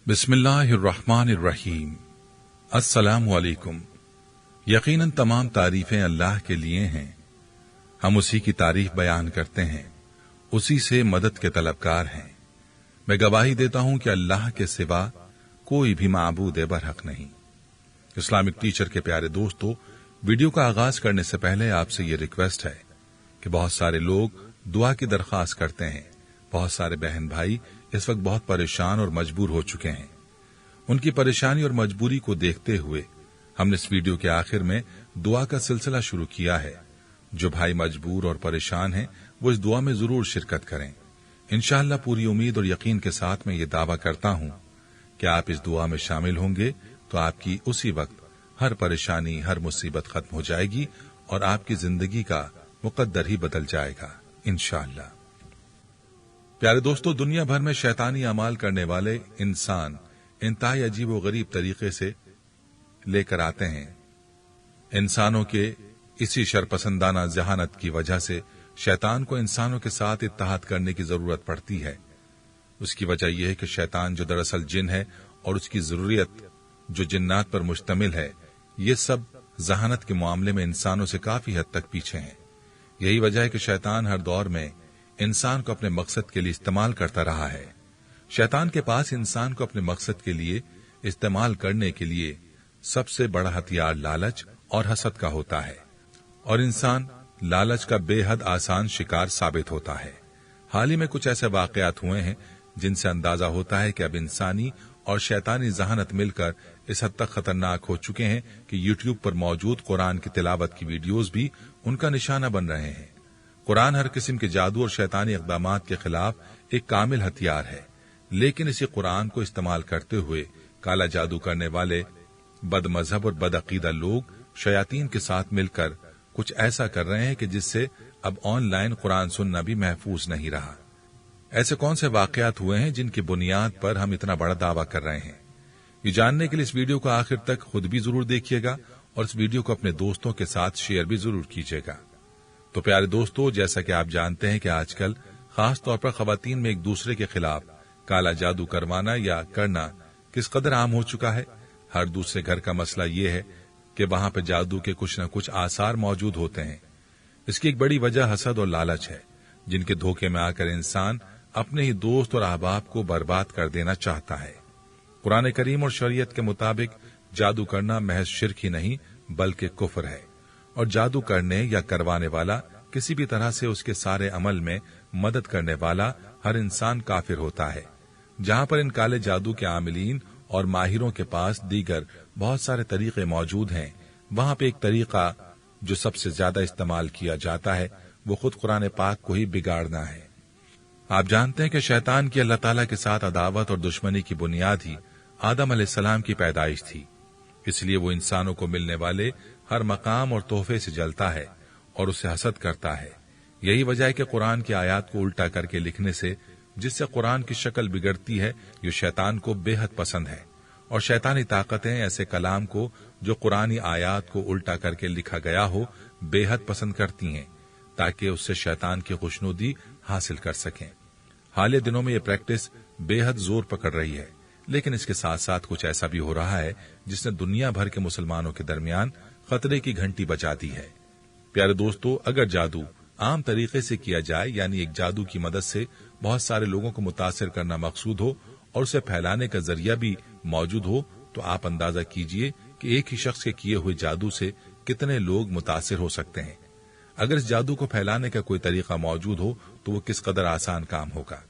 बिस्मिल्लाहिर्रहमानिर्रहीम। अस्सलामु अलैकुम। यकीनन तमाम तारीफें अल्लाह के लिए हैं। हम उसी की तारीफ बयान करते हैं, उसी से मदद के तलबगार हैं। मैं गवाही देता हूं कि अल्लाह के सिवा कोई भी माबूद बरहक नहीं। इस्लामिक टीचर के प्यारे दोस्तों, वीडियो का आगाज करने से पहले आपसे ये रिक्वेस्ट है कि बहुत सारे लोग दुआ की दरख्वास्त करते हैं। बहुत सारे बहन भाई इस वक्त बहुत परेशान और मजबूर हो चुके हैं। उनकी परेशानी और मजबूरी को देखते हुए हमने इस वीडियो के आखिर में दुआ का सिलसिला शुरू किया है। जो भाई मजबूर और परेशान हैं, वो इस दुआ में जरूर शिरकत करें। इंशाअल्लाह पूरी उम्मीद और यकीन के साथ मैं ये दावा करता हूं कि आप इस दुआ में शामिल होंगे तो आपकी उसी वक्त हर परेशानी, हर मुसीबत खत्म हो जाएगी और आपकी जिंदगी का मुकद्दर ही बदल जाएगा इंशाअल्लाह। प्यारे दोस्तों, दुनिया भर में शैतानी अमाल करने वाले इंसान इंतहाई अजीब व गरीब तरीके से लेकर आते हैं। इंसानों के इसी शरपसंदाना जहानत की वजह से शैतान को इंसानों के साथ इत्तेहाद करने की जरूरत पड़ती है। उसकी वजह यह है कि शैतान जो दरअसल जिन है और उसकी जरूरियत जो जिन्नात पर मुश्तमिल है, ये सब जहानत के मामले में इंसानों से काफी हद तक पीछे हैं। यही वजह है कि शैतान हर दौर में इंसान को अपने मकसद के लिए इस्तेमाल करता रहा है। शैतान के पास इंसान को अपने मकसद के लिए इस्तेमाल करने के लिए सबसे बड़ा हथियार लालच और हसद का होता है, और इंसान लालच का बेहद आसान शिकार साबित होता है। हाल ही में कुछ ऐसे वाकयात हुए हैं जिनसे अंदाजा होता है कि अब इंसानी और शैतानी जहानत मिलकर इस हद तक खतरनाक हो चुके हैं कि यूट्यूब पर मौजूद कुरान की तिलावत की वीडियोस भी उनका निशाना बन रहे हैं। कुरान हर किस्म के जादू और शैतानी इक़दामात के खिलाफ एक कामिल हथियार है, लेकिन इसी कुरान को इस्तेमाल करते हुए काला जादू करने वाले बदमजहब और बदअकीदा लोग शयातीन के साथ मिलकर कुछ ऐसा कर रहे हैं कि जिससे अब ऑनलाइन कुरान सुनना भी महफूज नहीं रहा। ऐसे कौन से वाकयात हुए हैं जिनकी बुनियाद पर हम इतना बड़ा दावा कर रहे हैं? ये जानने के लिए इस वीडियो को आखिर तक खुद भी जरूर देखिएगा और इस वीडियो को अपने दोस्तों के साथ शेयर भी जरूर कीजिएगा। तो प्यारे दोस्तों, जैसा कि आप जानते हैं कि आजकल खास तौर पर खवातीन में एक दूसरे के खिलाफ काला जादू करवाना या करना किस कदर आम हो चुका है। हर दूसरे घर का मसला ये है कि वहां पर जादू के कुछ न कुछ आसार मौजूद होते हैं। इसकी एक बड़ी वजह हसद और लालच है, जिनके धोखे में आकर इंसान अपने ही दोस्त और अहबाब को बर्बाद कर देना चाहता है। कुरान करीम और शरीयत के मुताबिक जादू करना महज शिर्क ही नहीं बल्कि कुफ्र है, और जादू करने या करवाने वाला किसी भी तरह से उसके सारे अमल में मदद करने वाला हर इंसान काफिर होता है। जहां पर इन काले जादू के आमिलीन और माहिरों के पास दीगर बहुत सारे तरीके मौजूद हैं, वहां पे एक तरीका जो सबसे ज्यादा इस्तेमाल किया जाता है वो खुद कुरान पाक को ही बिगाड़ना है। आप जानते हैं कि शैतान की अल्लाह ताला के साथ अदावत और दुश्मनी की बुनियाद ही आदम अलैहिस्सलाम की पैदाइश थी। इसलिए वो इंसानों को मिलने वाले हर मकाम और तोहफे से जलता है और उसे हसद करता है। यही वजह है कि कुरान की आयत को उल्टा करके लिखने से जिससे कुरान की शक्ल बिगड़ती है, ये शैतान को बेहद पसंद है। और शैतानी ताकतें ऐसे कलाम को जो कुरानी आयत को उल्टा करके लिखा गया हो बेहद पसंद करती हैं, ताकि उससे शैतान की खुशनुदी हासिल कर सकें। हालिया दिनों में ये प्रैक्टिस बेहद जोर पकड़ रही है, लेकिन इसके साथ साथ कुछ ऐसा भी हो रहा है जिसने दुनिया भर के मुसलमानों के दरमियान खतरे की घंटी बजा दी है। प्यारे दोस्तों, अगर जादू आम तरीके से किया जाए, यानी एक जादू की मदद से बहुत सारे लोगों को मुतासिर करना मकसूद हो और उसे फैलाने का जरिया भी मौजूद हो, तो आप अंदाजा कीजिए कि एक ही शख्स के किए हुए जादू से कितने लोग मुतासिर हो सकते हैं। अगर इस जादू को फैलाने का कोई तरीका मौजूद हो तो वो किस कदर आसान काम होगा।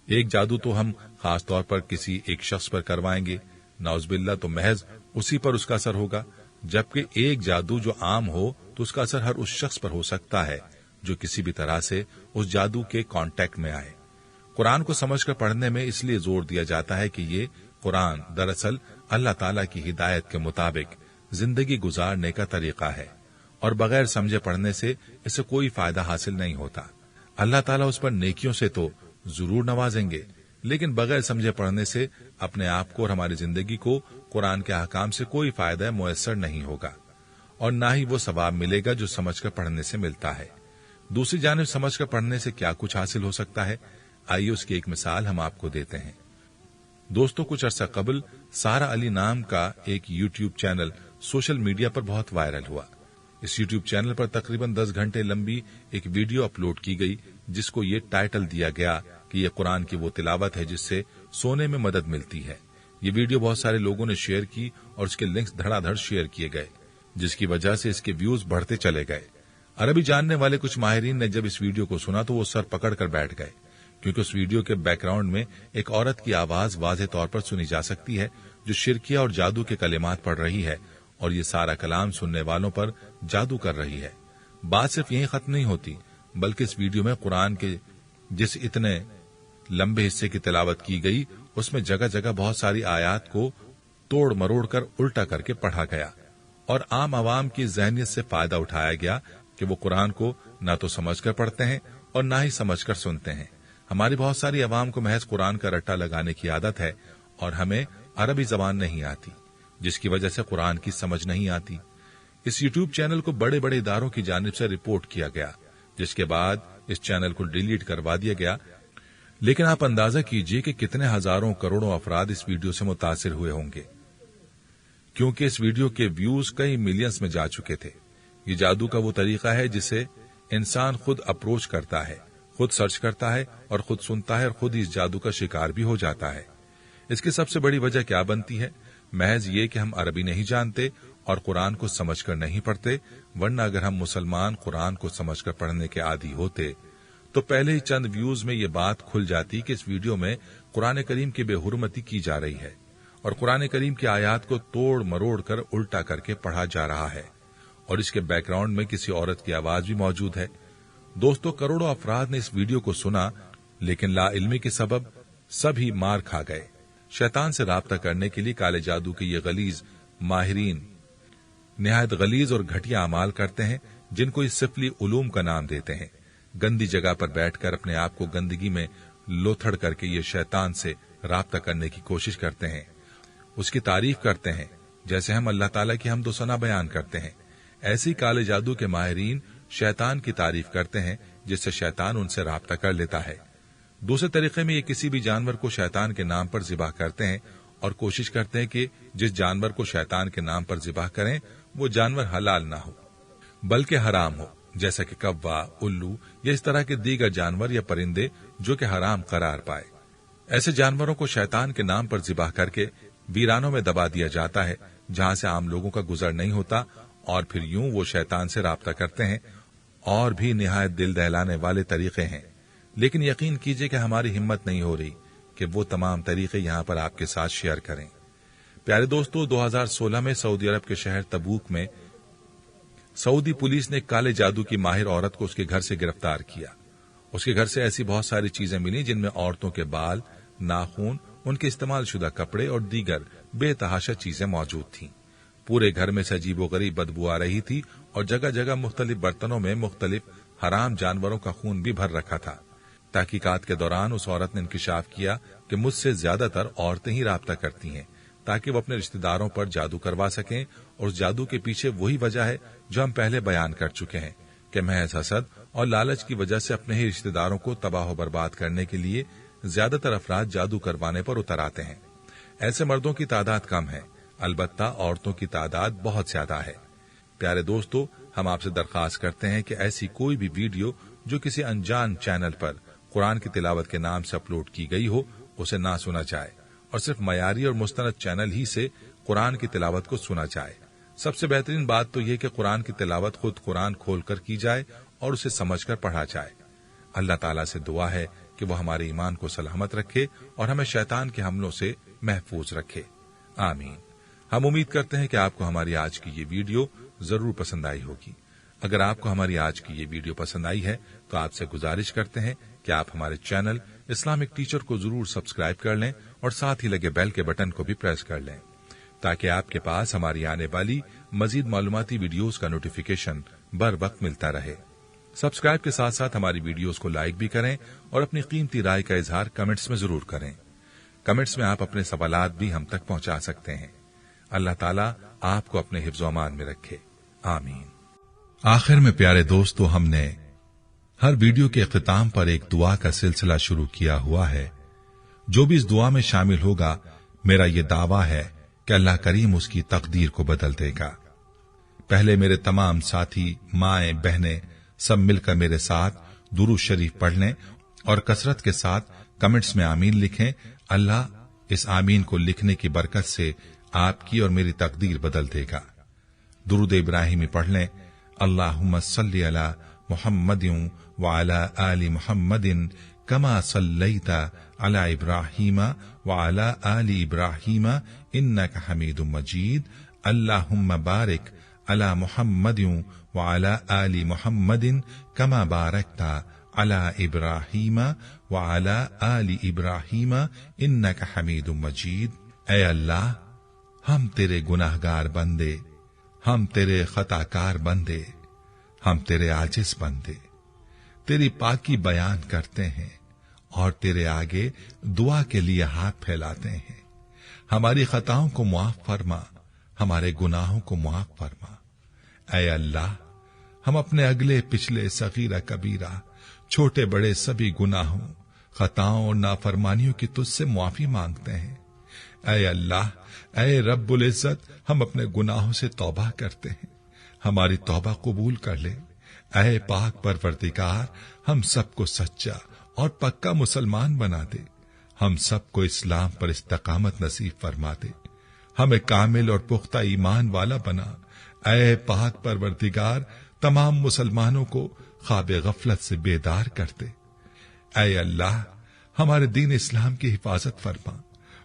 एक जादू तो हम खास तौर पर किसी एक शख्स पर करवाएंगे, नाउज़बिल्लाह, तो महज उसी पर उसका असर होगा, जबकि एक जादू जो आम हो तो उसका असर हर उस शख्स पर हो सकता है जो किसी भी तरह से उस जादू के कांटेक्ट में आए। कुरान को समझकर पढ़ने में इसलिए जोर दिया जाता है कि ये कुरान दरअसल अल्लाह ताला की हिदायत के मुताबिक जिंदगी गुजारने का तरीका है, और बगैर समझे पढ़ने से इसे कोई फायदा हासिल नहीं होता। अल्लाह ताला उस पर नेकियों से तो जरूर नवाजेंगे, लेकिन बगैर समझे पढ़ने से अपने आप को और हमारी जिंदगी को कुरान के अहकाम से कोई फायदा मुयस्सर नहीं होगा, और ना ही वो सवाब मिलेगा जो समझकर पढ़ने से मिलता है। दूसरी जानिब समझकर पढ़ने से क्या कुछ हासिल हो सकता है, आइए उसकी एक मिसाल हम आपको देते हैं। दोस्तों, कुछ अरसा कबल सारा अली नाम का एक यूट्यूब चैनल सोशल मीडिया पर बहुत वायरल हुआ। इस यूट्यूब चैनल पर तकरीबन 10 घंटे लंबी एक वीडियो अपलोड की गई, जिसको ये टाइटल दिया गया कि ये कुरान की वो तिलावत है जिससे सोने में मदद मिलती है। ये वीडियो बहुत सारे लोगों ने शेयर की और उसके लिंक्स धड़ाधड़ शेयर किए गए, जिसकी वजह से इसके व्यूज बढ़ते चले गए। अरबी जानने वाले कुछ माहिरीन ने जब इस वीडियो को सुना तो वो सर पकड़ कर बैठ गए, क्योंकि उस वीडियो के बैकग्राउंड में एक औरत की आवाज वाज़ेह तौर पर सुनी जा सकती है जो शिरकिया और जादू के कलिमात पढ़ रही है, और ये सारा कलाम सुनने वालों पर जादू कर रही है। बात सिर्फ यहीं खत्म नहीं होती, बल्कि इस वीडियो में कुरान के जिस इतने लंबे हिस्से की तिलावत की गई, उसमें जगह जगह बहुत सारी आयात को तोड़ मरोड़ कर उल्टा करके पढ़ा गया, और आम आवाम की ज़हनियत से फायदा उठाया गया कि वो कुरान को न तो समझकर पढ़ते हैं और न ही समझकर सुनते हैं। हमारी बहुत सारी आवाम को महज कुरान का रट्टा लगाने की आदत है और हमें अरबी जबान नहीं आती, जिसकी वजह से कुरान की समझ नहीं आती। इस यूट्यूब चैनल को बड़े बड़े इदारों की जानिब से रिपोर्ट किया गया, जिसके बाद इस चैनल को डिलीट करवा दिया गया। लेकिन आप अंदाजा कीजिए कि कितने हजारों करोड़ों अफराद इस वीडियो से मुतासिर हुए होंगे, क्योंकि इस वीडियो के व्यूज कई मिलियंस में जा चुके थे। ये जादू का वो तरीका है जिसे इंसान खुद अप्रोच करता है, खुद सर्च करता है और खुद सुनता है और खुद इस जादू का शिकार भी हो जाता है। इसकी सबसे बड़ी वजह क्या बनती है? महज ये कि हम अरबी नहीं जानते और कुरान को समझकर नहीं पढ़ते, वरना अगर हम मुसलमान कुरान को समझकर पढ़ने के आदी होते तो पहले ही चंद व्यूज में ये बात खुल जाती कि इस वीडियो में कुरान करीम की बेहुरमती की जा रही है और कुरान करीम की आयात को तोड़ मरोड़ कर उल्टा करके पढ़ा जा रहा है, और इसके बैकग्राउंड में किसी औरत की आवाज भी मौजूद है। दोस्तों, करोड़ों अफराद ने इस वीडियो को सुना, लेकिन लाइल्मी के सबब सभी मार खा गए। शैतान से राब्ता करने के लिए काले जादू के ये गलीज माहिरीन निहायत गलीज और घटिया अमाल करते हैं, जिनको इस सिफली उलूम का नाम देते हैं। गंदी जगह पर बैठकर अपने आप को गंदगी में लोथड़ करके ये शैतान से राब्ता करने की कोशिश करते हैं, उसकी तारीफ करते हैं, जैसे हम अल्लाह ताला की हम्द व सना बयान करते हैं। ऐसे ही काले जादू के माहिरीन शैतान की तारीफ करते हैं, जिससे शैतान उनसे राब्ता कर लेता है। दूसरे तरीके में ये किसी भी जानवर को शैतान के नाम पर ज़िबा करते हैं और कोशिश करते हैं कि जिस जानवर को शैतान के नाम पर ज़िबा करें वो जानवर हलाल ना हो बल्कि हराम हो, जैसा कि कौवा, उल्लू या इस तरह के दीगर जानवर या परिंदे जो कि हराम करार पाए। ऐसे जानवरों को शैतान के नाम पर ज़िबा करके वीरानों में दबा दिया जाता है, जहां से आम लोगों का गुजर नहीं होता, और फिर यूं वो शैतान से राब्ता करते हैं। और भी निहायत दिल दहलाने वाले तरीके हैं, लेकिन यकीन कीजिए कि हमारी हिम्मत नहीं हो रही कि वो तमाम तरीके यहां पर आपके साथ शेयर करें। प्यारे दोस्तों, 2016 में सऊदी अरब के शहर तबूक में सऊदी पुलिस ने काले जादू की माहिर औरत को उसके घर से गिरफ्तार किया। उसके घर से ऐसी बहुत सारी चीजें मिली जिनमें औरतों के बाल, नाखून, उनके इस्तेमाल शुदा कपड़े और दीगर बेतहाशा चीजें मौजूद थीं। पूरे घर में से अजीबोगरीब बदबू आ रही थी और जगह जगह मुख्तलिफ बर्तनों में मुख्तलिफ हराम जानवरों का खून भी भर रखा था। तहकीकात के दौरान उस औरत ने इंकिशाफ किया कि मुझसे ज्यादातर औरतें ही राब्ता करती हैं ताकि वो अपने रिश्तेदारों पर जादू करवा सकें, और उस जादू के पीछे वही वजह है जो हम पहले बयान कर चुके हैं कि महज हसद और लालच की वजह से अपने ही रिश्तेदारों को तबाह बर्बाद करने के लिए ज्यादातर अफराद जादू करवाने पर उतर आते हैं। ऐसे मर्दों की तादाद कम है, अलबत्ता औरतों की तादाद बहुत ज्यादा है। प्यारे दोस्तों, हम आपसे दरखास्त करते हैं कि ऐसी कोई भी वीडियो जो किसी अनजान चैनल पर कुरान की तिलावत के नाम से अपलोड की गई हो उसे ना सुना जाए, और सिर्फ मयारी और मुस्तनद चैनल ही से कुरान की तिलावत को सुना जाए। सबसे बेहतरीन बात तो यह कि कुरान की तिलावत खुद कुरान खोलकर की जाए और उसे समझकर पढ़ा जाए। अल्लाह ताला से दुआ है कि वो हमारे ईमान को सलामत रखे और हमें शैतान के हमलों से महफूज रखे। आमीन। हम उम्मीद करते हैं कि आपको हमारी आज की ये वीडियो जरूर पसंद आई होगी। अगर आपको हमारी आज की ये वीडियो पसंद आई है तो आपसे गुजारिश करते हैं कि आप हमारे चैनल इस्लामिक टीचर को जरूर सब्सक्राइब कर लें और साथ ही लगे बेल के बटन को भी प्रेस कर लें, ताकि आपके पास हमारी आने वाली मजीद मालूमाती वीडियोस का नोटिफिकेशन बर वक्त मिलता रहे। सब्सक्राइब के साथ साथ हमारी वीडियोस को लाइक भी करें और अपनी कीमती राय का इजहार कमेंट्स में जरूर करें। कमेंट्स में आप अपने सवालात भी हम तक पहुंचा सकते हैं। अल्लाह ताला आपको अपने हिफ्ज़ अमान में रखे। आमीन। आखिर में प्यारे दोस्तों, हमने हर वीडियो के इख्तिताम पर एक दुआ का सिलसिला शुरू किया हुआ है जो भी इस दुआ में शामिल होगा, मेरा ये दावा है कि अल्लाह करीम उसकी तकदीर को बदल देगा। पहले मेरे तमाम साथी, माएं, बहनें सब मिलकर मेरे साथ दुरूद शरीफ पढ़ लें और कसरत के साथ कमेंट्स में आमीन लिखें। अल्लाह इस आमीन को लिखने की बरकत से आपकी और मेरी तकदीर बदल देगा। दुरूद इब्राहिमी पढ़ लें। अल्लाहुम्मा सल्ली अला मुहम्मदिन व अला आलि मुहम्मदिन कमा सल्लैता अला इब्राहीमा व अला आलि इब्राहीमा इन्नका हमीदुम मजीद। अल्लाहुम्मा बारिक अला मुहम्मदिन व अला आलि मुहम्मदिन कमा बारकता अला इब्राहीमा व अला आलि इब्राहीमा इन्नका हमीदुम मजीद। ऐ अल्लाह, हम तेरे गुनाहगार बंदे, हम तेरे खताकार बंदे, हम तेरे आजिज बंदे तेरी पाकी बयान करते हैं और तेरे आगे दुआ के लिए हाथ फैलाते हैं। हमारी खताओं को मुआफ फरमा, हमारे गुनाहों को मुआफ फरमा। ऐ अल्लाह, हम अपने अगले पिछले सगीरा कबीरा, छोटे बड़े सभी गुनाहों, खताओं और नाफरमानियों की तुझसे मुआफी मांगते हैं। ऐ अल्लाह, ऐ रब्बुल इज्जत, हम अपने गुनाहों से तौबा करते हैं, हमारी तौबा कबूल कर ले। ऐ पाक परवरदिगार, हम सबको सच्चा और पक्का मुसलमान बना दे, हम सबको इस्लाम पर इस्तकामत नसीब फरमा दे, हमें कामिल और पुख्ता ईमान वाला बना। ऐ पाक परवरदिगार, तमाम मुसलमानों को ख्वाब गफलत से बेदार कर दे। ऐ अल्लाह, हमारे दीन इस्लाम की हिफाजत फरमा,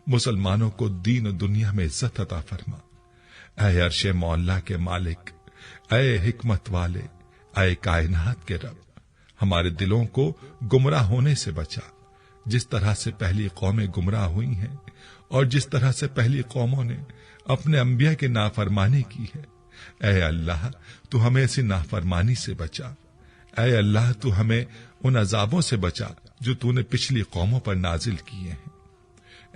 मुसलमानों को दीन और दुनिया में इज्जत अता फरमा। ऐ अर्शे मौला के मालिक, ऐ हिकमत वाले, ऐ कायनात के रब, हमारे दिलों को गुमराह होने से बचा, जिस तरह से पहली कौमें गुमराह हुई हैं और जिस तरह से पहली कौमों ने अपने अंबिया की नाफरमानी की है। ऐ अल्लाह, तू हमें ऐसी नाफरमानी से बचा। ऐ अल्लाह, तू हमें उन अजाबों से बचा जो तूने पिछली कौमों पर नाजिल किए हैं।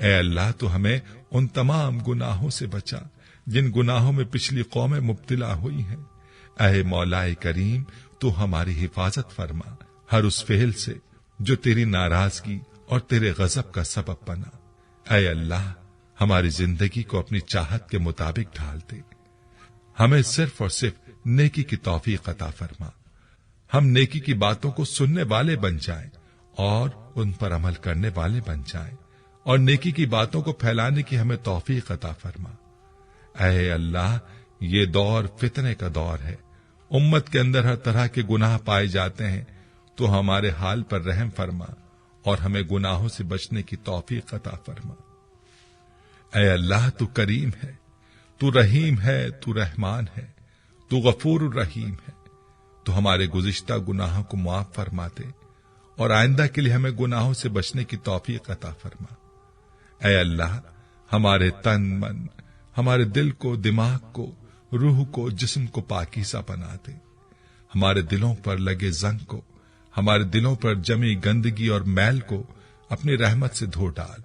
ऐ अल्लाह, तू हमें उन तमाम गुनाहों से बचा जिन गुनाहों में पिछली कौमें मुब्तला हुई हैं। ऐ मौलाए करीम, तू हमारी हिफाजत फरमा हर उस फेल से जो तेरी नाराजगी और तेरे गजब का सबब बना। ऐ अल्लाह, हमारी जिंदगी को अपनी चाहत के मुताबिक ढाल दे, हमें सिर्फ और सिर्फ नेकी की तौफीक अता फरमा। हम नेकी की बातों को सुनने वाले बन जाएं और उन पर अमल करने वाले बन जाएं, और नेकी की बातों को फैलाने की हमें तौफीक अता फरमा। ऐ अल्लाह, ये दौर फितने का दौर है, उम्मत के अंदर हर तरह के गुनाह पाए जाते हैं, तो हमारे हाल पर रहम फरमा और हमें गुनाहों से बचने की तौफीक अता फरमा। ऐ अल्लाह, तू करीम है, तू रहीम है, तू रहमान है, तू गफूर रहीम है, तो हमारे गुज़िश्ता गुनाहों को मुआफ फरमा दे और आइंदा के लिए हमें गुनाहों से बचने की तौफीक अता फरमा। ऐ अल्लाह, हमारे तन मन, हमारे दिल को, दिमाग को, रूह को, जिस्म को पाकीज़ा बना दे, हमारे दिलों पर लगे जंग को, हमारे दिलों पर जमी गंदगी और मैल को अपनी रहमत से धो डाल।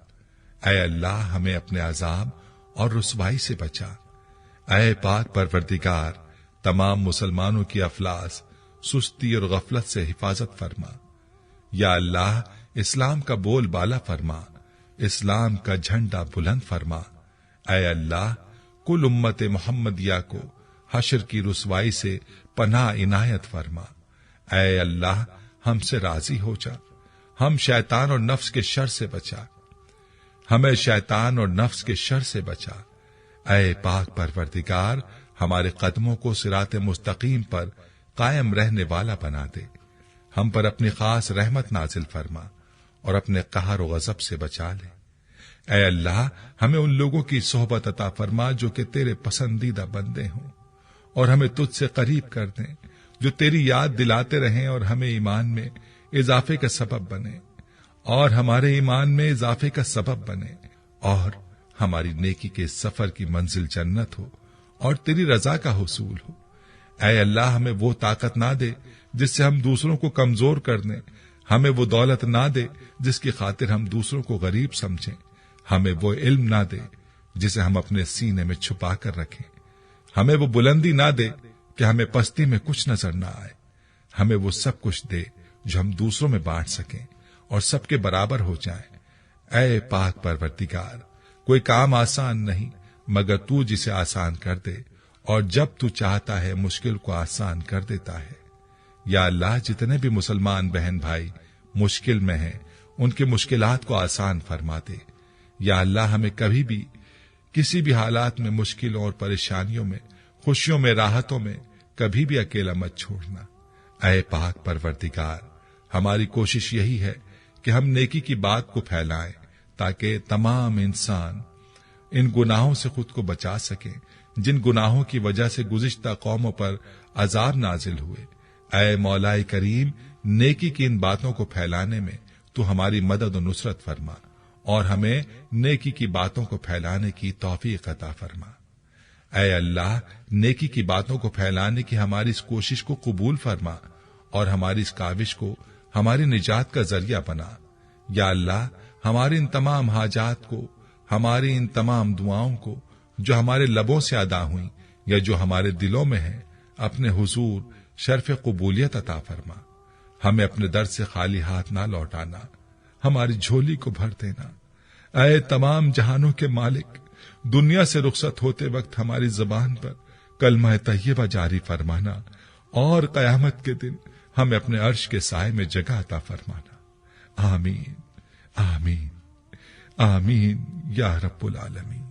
ऐ अल्लाह, हमें अपने अजाब और रुसवाई से बचा। ऐ पाक परवरदिगार, तमाम मुसलमानों की अफलास, सुस्ती और गफलत से हिफाजत फरमा। या अल्लाह, इस्लाम का बोल बाला फरमा, इस्लाम का झंडा बुलंद फरमा। ऐ अल्लाह, कुल उम्मत मोहम्मदिया को हश्र की रुसवाई से पनाह इनायत फरमा। ऐ अल्लाह, हमसे राजी हो जा, हम शैतान और नफ्स के शर से बचा, हमें शैतान और नफ्स के शर से बचा। ऐ पाक परवरदिगार, हमारे कदमों को सिराते मुस्तकीम पर कायम रहने वाला बना दे, हम पर अपनी खास रहमत नाजिल फरमा और अपने कहर और गजब से बचा ले। ऐ अल्लाह, हमें उन लोगों की सोहबत अता फरमा जो कि तेरे पसंदीदा बंदे हों और हमें तुझसे करीब कर दें, जो तेरी याद दिलाते रहें और हमें ईमान में इजाफे का सबब बने और हमारे ईमान में इजाफे का सबब बने और हमारी नेकी के सफर की मंजिल जन्नत हो और तेरी रजा का हुसूल हो। ऐ अल्लाह, हमें वो ताकत ना दे जिससे हम दूसरों को कमजोर कर दें, हमें वो दौलत ना दे जिसकी खातिर हम दूसरों को गरीब समझें, हमें वो इल्म ना दे जिसे हम अपने सीने में छुपा कर रखें, हमें वो बुलंदी ना दे कि हमें पस्ती में कुछ नजर ना आए, हमें वो सब कुछ दे जो हम दूसरों में बांट सकें और सबके बराबर हो जाएं। ऐ पाक परवरदिगार, कोई काम आसान नहीं मगर तू जिसे आसान कर दे, और जब तू चाहता है मुश्किल को आसान कर देता है। या अल्लाह, जितने भी मुसलमान बहन भाई मुश्किल में हैं, उनकी मुश्किलात को आसान फरमा दे। या अल्लाह, हमें कभी भी किसी भी हालात में, मुश्किलों और परेशानियों में, खुशियों में, राहतों में कभी भी अकेला मत छोड़ना। ऐ पाक परवरदिगार, हमारी कोशिश यही है कि हम नेकी की बात को फैलाएं ताकि तमाम इंसान इन गुनाहों से खुद को बचा सकें जिन गुनाहों की वजह से गुज़िश्ता कौमों पर अजाब नाजिल हुए। ऐ मौलाए करीम, नेकी की इन बातों को फैलाने में तू हमारी मदद और नुसरत फरमा और हमें नेकी की बातों को फैलाने की तौफीक अता फरमा। ऐ अल्लाह, नेकी की बातों को फैलाने की हमारी इस कोशिश को कबूल फरमा और हमारी इस काविश को हमारी निजात का जरिया बना। या अल्लाह, हमारी इन तमाम हाजात को, हमारी इन तमाम दुआओं को जो हमारे लबों से अदा हुई या जो हमारे दिलों में है, अपने हुजूर शर्फ कबूलियत अता फरमा। हमें अपने दर से खाली हाथ ना लौटाना, हमारी झोली को भर देना। ऐ तमाम जहानों के मालिक, दुनिया से रुखसत होते वक्त हमारी जबान पर कलमा तय्यबा जारी फरमाना और कयामत के दिन हमें अपने अर्श के साए में जगह अता फरमाना। आमीन आमीन आमीन या रब्बुल आलमीन।